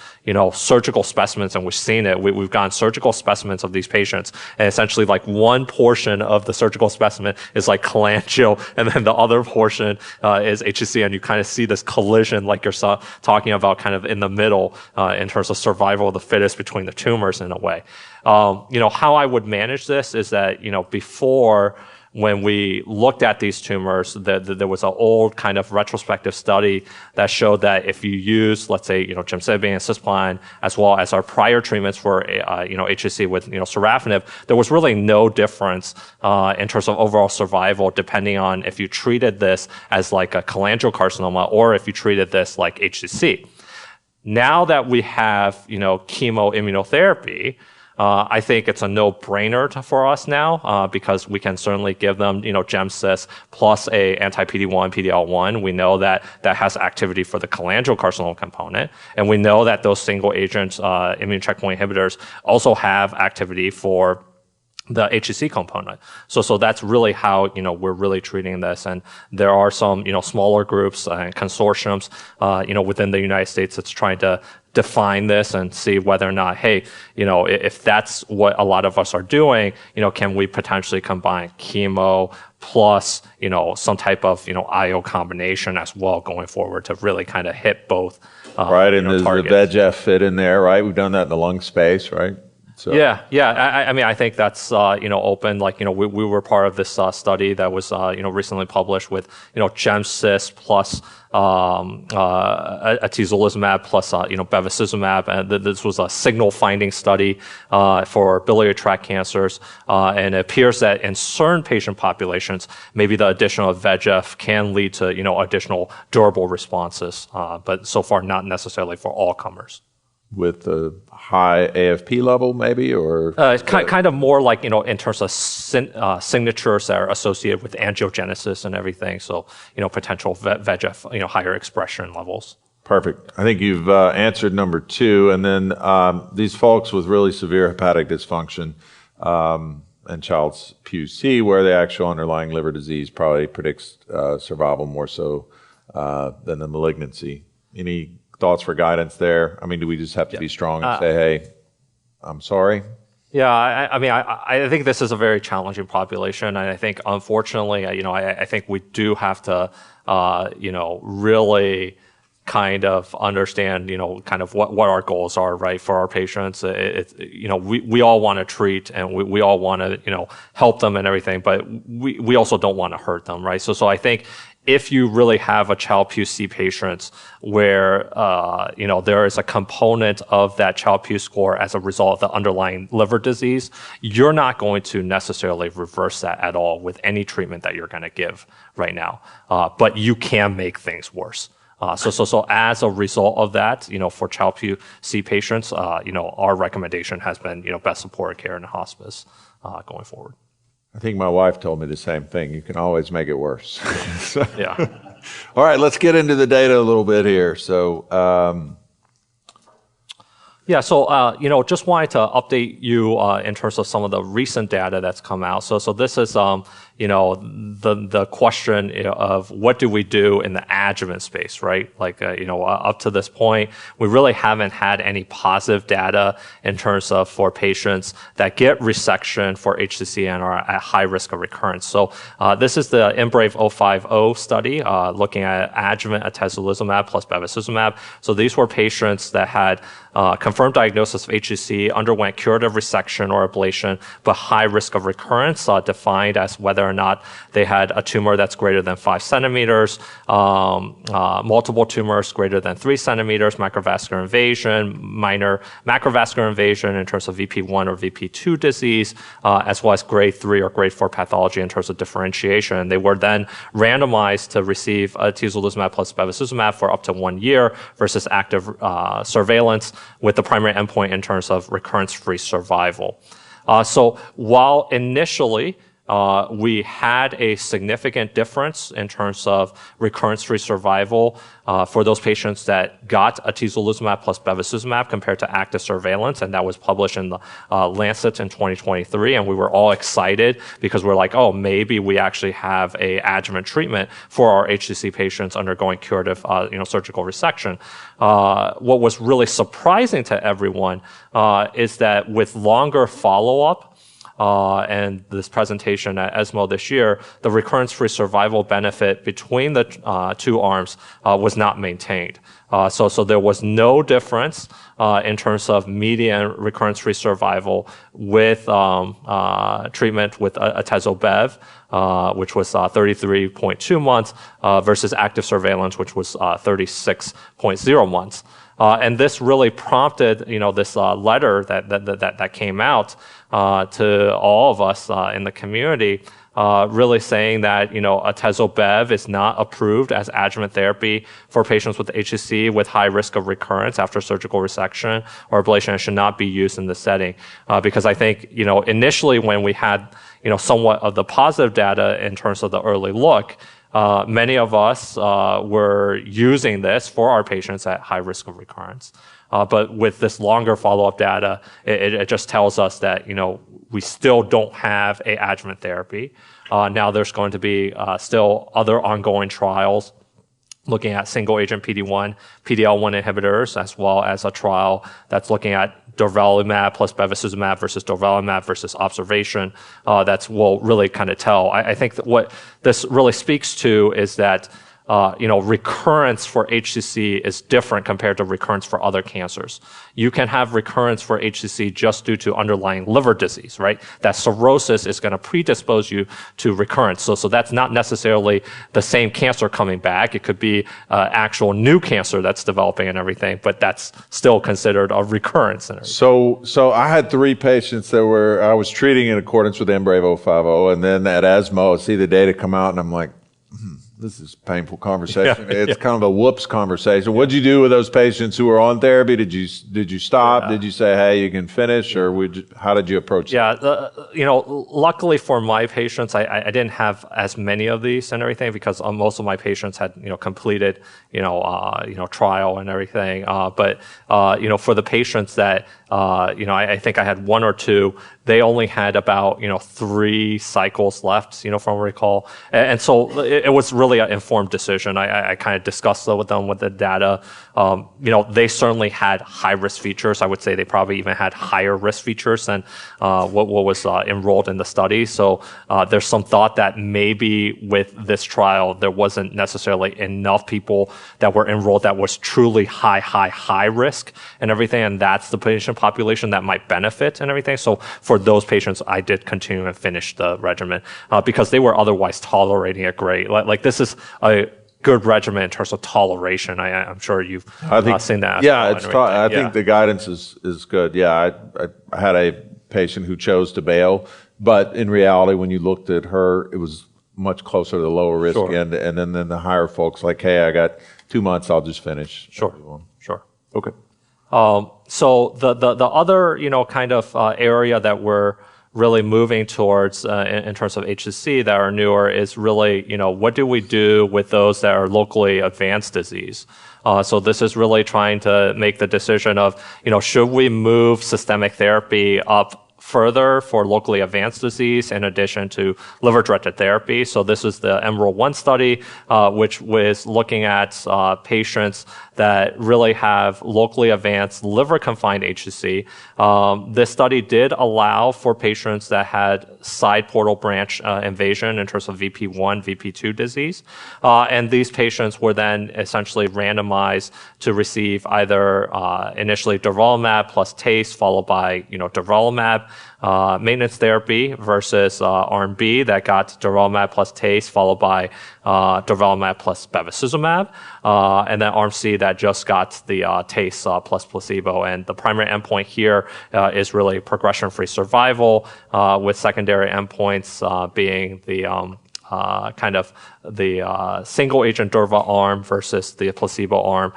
surgical specimens, and we've seen it, we've gotten surgical specimens of these patients, and essentially like one portion of the surgical specimen is like cholangio, and then the other portion is HCC, and you kind of see this collision like you're talking about kind of in the middle in terms of survival of the fittest between the tumors in a way. How I would manage this is that, before, when we looked at these tumors, there was an old kind of retrospective study that showed that if you use, let's say, gemcitabine and cisplatin, as well as our prior treatments for, HCC with, sorafenib, there was really no difference in terms of overall survival, depending on if you treated this as like a cholangiocarcinoma or if you treated this like HCC. Now that we have, chemoimmunotherapy, I think it's a no-brainer for us now because we can certainly give them, GemCis plus a anti-PD-1, PD-L1. We know that has activity for the cholangiocarcinoma component, and we know that those single-agent immune checkpoint inhibitors also have activity for the HCC component. So that's really how, we're really treating this. And there are some, smaller groups and consortiums, within the United States that's trying to define this and see whether or not, hey, if that's what a lot of us are doing, can we potentially combine chemo plus, some type of, IO combination as well going forward to really kind of hit both. Right. And does the targets. VEGF fit in there, right? We've done that in the lung space, right? So. Yeah. I mean, I think that's, open. Like, we were part of this study that was, recently published with, GemCis plus atezolizumab plus, bevacizumab. And this was a signal finding study for biliary tract cancers. And it appears that in certain patient populations, maybe the addition of VEGF can lead to, additional durable responses. But so far, not necessarily for all comers. With a high AFP level, maybe, or kind of more like in terms of signatures that are associated with angiogenesis and everything. So potential VEGF, higher expression levels. Perfect. I think you've answered number 2, and then these folks with really severe hepatic dysfunction and child's PUC, where the actual underlying liver disease probably predicts survival more so than the malignancy. Any thoughts for guidance there? I mean, do we just have to be strong and say, hey, I'm sorry? Yeah, I think this is a very challenging population. And I think, unfortunately, I think we do have to, really kind of understand, kind of what our goals are, right, for our patients. We all want to treat and we all want to, help them and everything, but we also don't want to hurt them, right? So I think if you really have a Child-Pugh patient where, there is a component of that Child-Pugh score as a result of the underlying liver disease, you're not going to necessarily reverse that at all with any treatment that you're going to give right now. But you can make things worse. So as a result of that, for Child-Pugh patients, our recommendation has been, best supported care in hospice going forward. I think my wife told me the same thing. You can always make it worse. Yeah. All right, let's get into the data a little bit here. So, just wanted to update you in terms of some of the recent data that's come out. So this is, the question of what do we do in the adjuvant space, right? Like, up to this point, we really haven't had any positive data in terms of for patients that get resection for HCC and are at high risk of recurrence. So this is the IMbrave050 study looking at adjuvant atezolizumab plus bevacizumab. So these were patients that had confirmed diagnosis of HCC, underwent curative resection or ablation, but high risk of recurrence, defined as whether or not they had a tumor that's greater than 5 centimeters, multiple tumors greater than 3 centimeters, macrovascular invasion, minor macrovascular invasion in terms of VP1 or VP2 disease, as well as grade 3 or grade 4 pathology in terms of differentiation. They were then randomized to receive atezolizumab plus bevacizumab for up to 1 year versus active surveillance, with the primary endpoint in terms of recurrence-free survival. So while initially we had a significant difference in terms of recurrence-free survival for those patients that got atezolizumab plus bevacizumab compared to active surveillance, and that was published in the Lancet in 2023, and we were all excited because we're like, oh, maybe we actually have a adjuvant treatment for our HCC patients undergoing curative, surgical resection. What was really surprising to everyone is that with longer follow-up, and this presentation at ESMO this year, the recurrence-free survival benefit between the two arms was not maintained. So there was no difference in terms of median recurrence-free survival with treatment with atezo-bev, which was 33.2 months, versus active surveillance, which was 36.0 months. And this really prompted, this letter that came out to all of us in the community, really saying that, atezo-bev is not approved as adjuvant therapy for patients with HCC with high risk of recurrence after surgical resection or ablation, and should not be used in this setting. Because I think, initially when we had, somewhat of the positive data in terms of the early look, many of us were using this for our patients at high risk of recurrence. But with this longer follow-up data, it just tells us that, we still don't have a adjuvant therapy. Now there's going to be still other ongoing trials looking at single-agent PD-1, PD-L1 inhibitors, as well as a trial that's looking at durvalumab plus bevacizumab versus durvalumab versus observation. Will really kind of tell. I think that what this really speaks to is that recurrence for HCC is different compared to recurrence for other cancers. You can have recurrence for HCC just due to underlying liver disease, right? That cirrhosis is going to predispose you to recurrence. So that's not necessarily the same cancer coming back. It could be actual new cancer that's developing and everything, but that's still considered a recurrence. So I had 3 patients that I was treating in accordance with IMbrave050, and then at ESMO, I see the data come out, and I'm like, this is a painful conversation. It's kind of a whoops conversation. What'd you do with those patients who were on therapy? Did you stop? Yeah. Did you say, hey, you can finish, or how did you approach it? Luckily for my patients, I didn't have as many of these and everything because most of my patients had, completed, trial and everything. But for the patients that, I think I had 1 or 2, they only had about, 3 cycles left, from what I recall. And so it was really an informed decision. I kind of discussed with them with the data. They certainly had high risk features. I would say they probably even had higher risk features than what was enrolled in the study. So there's some thought that maybe with this trial, there wasn't necessarily enough people that were enrolled that was truly high risk and everything. And that's the patient patient population that might benefit and everything. So for those patients, I did continue and finish the regimen because they were otherwise tolerating it great. Like this is a good regimen in terms of toleration. I'm sure you've seen that. Yeah, I think the guidance is good. Yeah, I had a patient who chose to bail, but in reality, when you looked at her, it was much closer to the lower risk end, and then the higher folks like, hey, I got 2 months, I'll just finish. Sure. Okay. So the other kind of area that we're really moving towards in terms of HCC that are newer is really, what do we do with those that are locally advanced disease? So this is really trying to make the decision of, should we move systemic therapy up further for locally advanced disease in addition to liver-directed therapy. So this is the EMERALD-1 study, which was looking at patients that really have locally advanced liver-confined HCC. This study did allow for patients that had side portal branch invasion in terms of VP1, VP2 disease. And these patients were then essentially randomized to receive either initially durvalumab plus TACE followed by durvalumab maintenance therapy versus arm B that got durvalumab plus TACE followed by durvalumab plus bevacizumab, and then arm C that just got the TACE plus placebo. And the primary endpoint here is really progression-free survival, with secondary endpoints being the kind of the single agent durva arm versus the placebo arm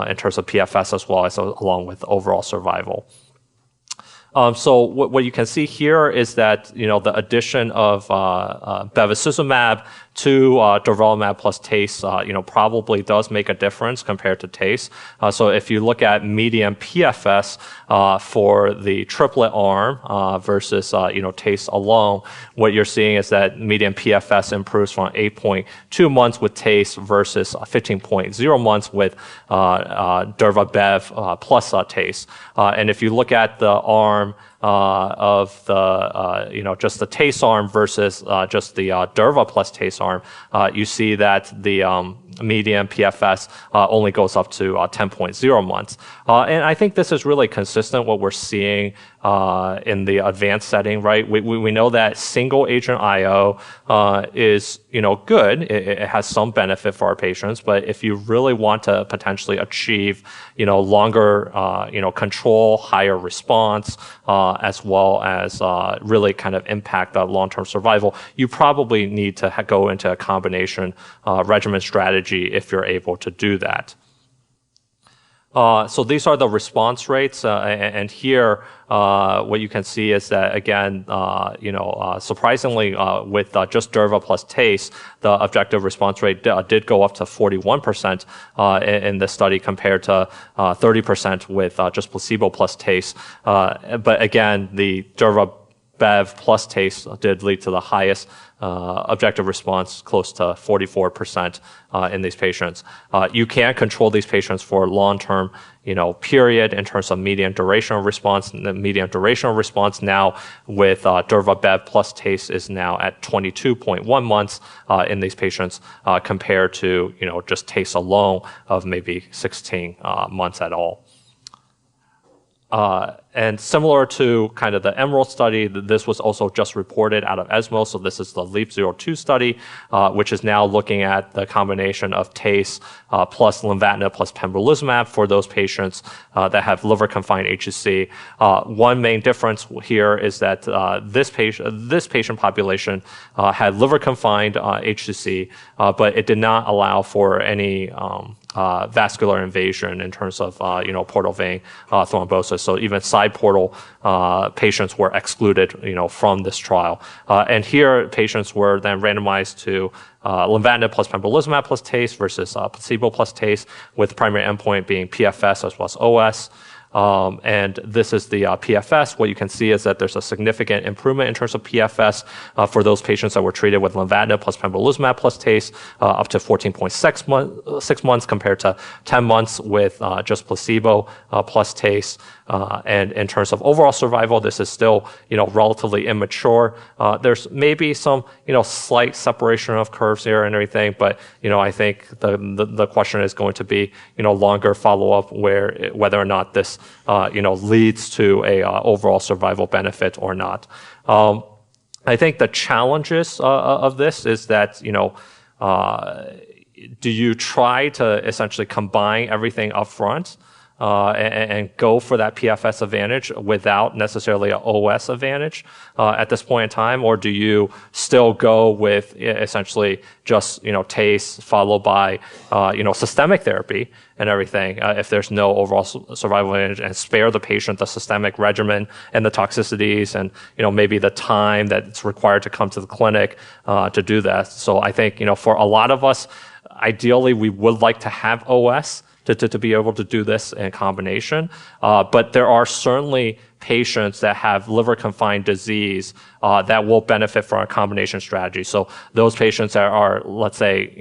in terms of PFS as well as along with overall survival. So what you can see here is that, the addition of bevacizumab to durvalumab plus TACE, probably does make a difference compared to TACE. So if you look at median PFS for the triplet arm versus TACE alone, what you're seeing is that median PFS improves from 8.2 months with TACE versus 15.0 months with durva-bev plus TACE. And if you look at the arm of the just the TACE arm versus just the durva plus TACE arm, you see that the median PFS only goes up to 10.0 months. And I think this is really consistent what we're seeing in the advanced setting, right? We know that single agent IO is good. It has some benefit for our patients, but if you really want to potentially achieve longer control, higher response, as well as really kind of impact the long-term survival, you probably need to go into a combination regimen strategy if you're able to do that. So these are the response rates, and here what you can see is that again, surprisingly, with just durva plus TACE, the objective response rate did go up to 41% in this study compared to 30% with just placebo plus TACE. But again, the durva-bev plus TACE did lead to the highest objective response, close to 44% in these patients. You can control these patients for long-term, period in terms of median duration of response. The median duration of response now with durva-bev plus TACE is now at 22.1 months in these patients compared to, just TACE alone of maybe 16 months at all. And similar to kind of the EMERALD study, this was also just reported out of ESMO. So this is the LEAP-02 study, which is now looking at the combination of TACE plus lenvatinib plus pembrolizumab for those patients that have liver-confined HCC. One main difference here is that this patient population had liver-confined HCC, but it did not allow for any vascular invasion in terms of portal vein thrombosis. So even side portal patients were excluded from this trial. And here patients were then randomized to lenvatinib plus pembrolizumab plus TACE versus placebo plus TACE, with primary endpoint being PFS as well as OS. And this is the PFS. What you can see is that there's a significant improvement in terms of PFS for those patients that were treated with lenvatinib plus pembrolizumab plus TACE, up to 14.6 months compared to 10 months with just placebo plus TACE. And in terms of overall survival, this is still, relatively immature. There's maybe some, slight separation of curves here and everything, but, I think the question is going to be, longer follow-up whether or not this leads to a overall survival benefit or not. I think the challenges of this is that, do you try to essentially combine everything up front and go for that PFS advantage without necessarily an OS advantage at this point in time? Or do you still go with essentially just, TACE followed by, systemic therapy and everything if there's no overall survival advantage, and spare the patient the systemic regimen and the toxicities and, maybe the time that's required to come to the clinic to do that. So I think, for a lot of us, ideally we would like to have OS to be able to do this in combination. But there are certainly patients that have liver confined disease that will benefit from a combination strategy. So those patients that are, let's say,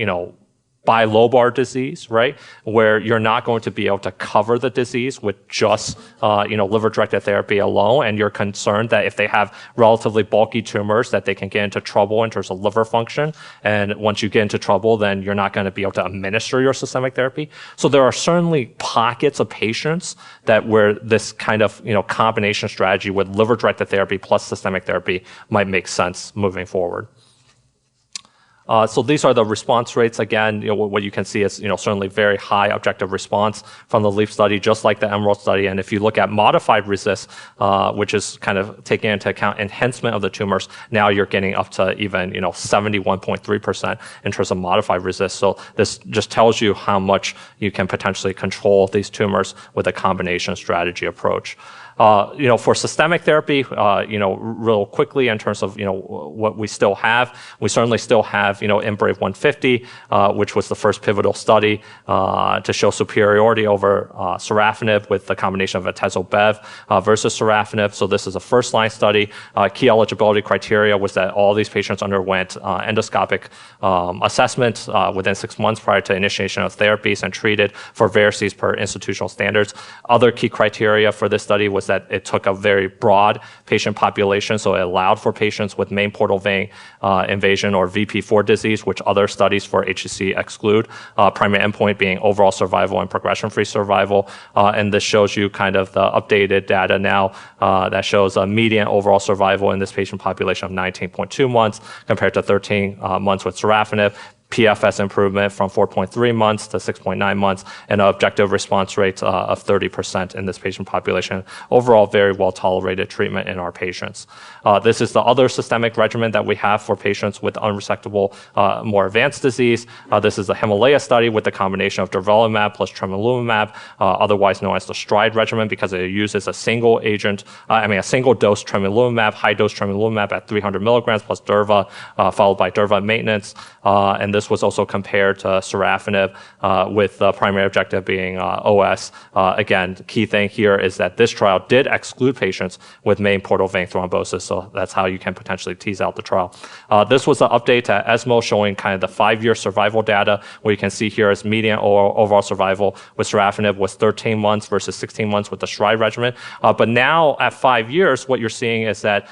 bilobar disease, right, where you're not going to be able to cover the disease with just, liver-directed therapy alone, and you're concerned that if they have relatively bulky tumors that they can get into trouble in terms of liver function, and once you get into trouble, then you're not going to be able to administer your systemic therapy. So there are certainly pockets of patients that where this kind of, combination strategy with liver-directed therapy plus systemic therapy might make sense moving forward. So these are the response rates. Again, what you can see is, certainly very high objective response from the LEAF study, just like the EMERALD study. And if you look at modified RECIST, which is kind of taking into account enhancement of the tumors, now you're getting up to even, 71.3% in terms of modified RECIST. So this just tells you how much you can potentially control these tumors with a combination strategy approach. For systemic therapy, real quickly in terms of, what we still have, we certainly still have, IMbrave 150, which was the first pivotal study to show superiority over sorafenib with the combination of atezo-bev versus sorafenib. So this is a first-line study. Key eligibility criteria was that all these patients underwent endoscopic assessment within 6 months prior to initiation of therapies and treated for varices per institutional standards. Other key criteria for this study was that it took a very broad patient population, so it allowed for patients with main portal vein invasion or VP4 disease, which other studies for HCC exclude. Primary endpoint being overall survival and progression-free survival, and this shows you kind of the updated data now that shows a median overall survival in this patient population of 19.2 months compared to 13 months with sorafenib. PFS improvement from 4.3 months to 6.9 months, and an objective response rate of 30% in this patient population. Overall, very well tolerated treatment in our patients. This is the other systemic regimen that we have for patients with unresectable, more advanced disease. This is the Himalaya study with the combination of durvalumab plus tremelimumab, otherwise known as the STRIDE regimen, because it uses a single dose tremelimumab, high dose tremelimumab at 300 milligrams plus durva, followed by durva maintenance. And this was also compared to sorafenib with the primary objective being OS. Again, the key thing here is that this trial did exclude patients with main portal vein thrombosis, so that's how you can potentially tease out the trial. This was an update to ESMO showing kind of the 5-year survival data. What you can see here is median overall survival with sorafenib was 13 months versus 16 months with the STRIDE regimen. But now at 5 years, what you're seeing is that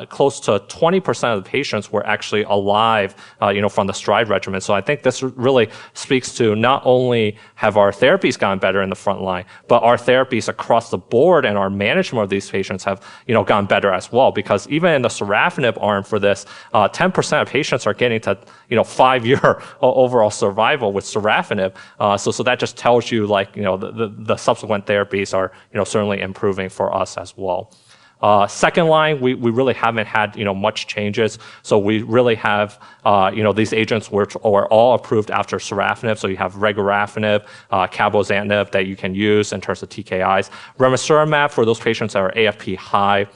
close to 20% of the patients were actually alive, from the STRIDE regimen. So I think this really speaks to not only have our therapies gotten better in the front line, but our therapies across the board and our management of these patients have, gotten better as well. Because even in the sorafenib arm for this, 10% of patients are getting to, 5-year overall survival with sorafenib. So that just tells you the subsequent therapies are, certainly improving for us as well. Second line, we really haven't had, much changes. So we really have, these agents were all approved after sorafenib. So you have regorafenib, cabozantinib that you can use in terms of TKIs. Ramucirumab for those patients that are AFP high,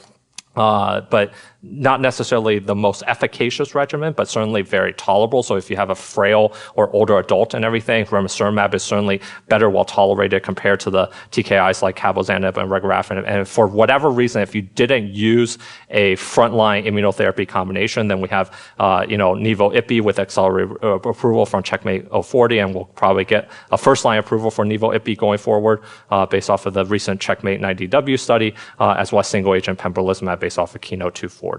but not necessarily the most efficacious regimen, but certainly very tolerable. So if you have a frail or older adult and everything, ramucirumab is certainly better well tolerated compared to the TKIs like cabozantinib and regorafenib. And for whatever reason, if you didn't use a frontline immunotherapy combination, then we have, nivo-ipi with accelerated approval from Checkmate 040, and we'll probably get a first-line approval for nivo-ipi going forward based off of the recent Checkmate 90W study, as well as single-agent pembrolizumab based off of Keynote 240.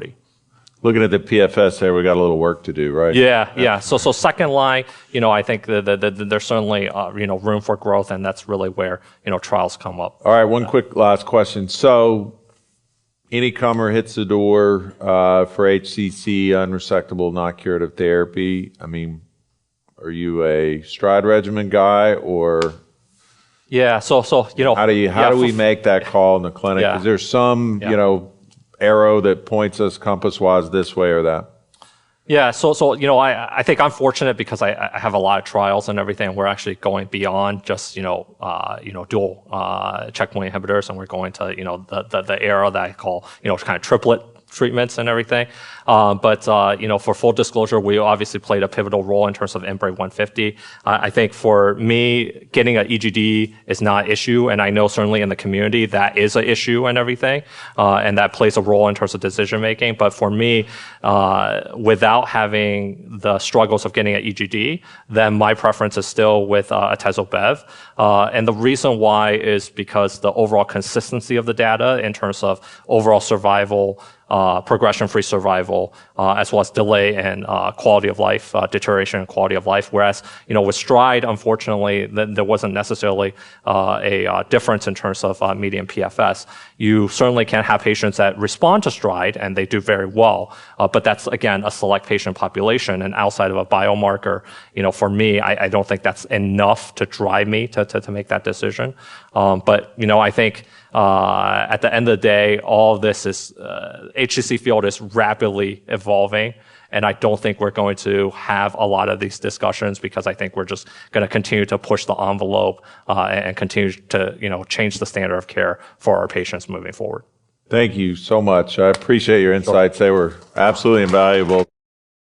looking at the PFS there, we got a little work to do, right? Yeah. So second line, I think there's certainly room for growth, and that's really where trials come up. All right, one quick last question. So, any comer hits the door for HCC, unresectable, not curative therapy. I mean, are you a stride regimen guy, or Yeah. So how do we make that call in the clinic? Yeah. Is there some arrow that points us compass-wise this way or that? Yeah, so I think I'm fortunate because I have a lot of trials and everything. We're actually going beyond just dual checkpoint inhibitors, and we're going to the era that I call kind of triplet treatments and everything. But for full disclosure, we obviously played a pivotal role in terms of MBRAE 150. I think for me, getting an EGD is not an issue, and I know certainly in the community that is an issue and everything, and that plays a role in terms of decision making. But for me, without having the struggles of getting an EGD, then my preference is still with atezo-bev. And the reason why is because the overall consistency of the data in terms of overall survival, progression-free survival, as well as delay and quality of life, deterioration in quality of life. Whereas, with STRIDE, unfortunately, there wasn't necessarily a difference in terms of median PFS. You certainly can have patients that respond to STRIDE and they do very well, but that's, again, a select patient population. And outside of a biomarker, for me, I don't think that's enough to drive me to make that decision. But, I think at the end of the day, all of this is HCC field is rapidly evolving, and I don't think we're going to have a lot of these discussions because I think we're just going to continue to push the envelope and continue to change the standard of care for our patients moving forward. Thank you so much. I appreciate your insights. They were absolutely invaluable.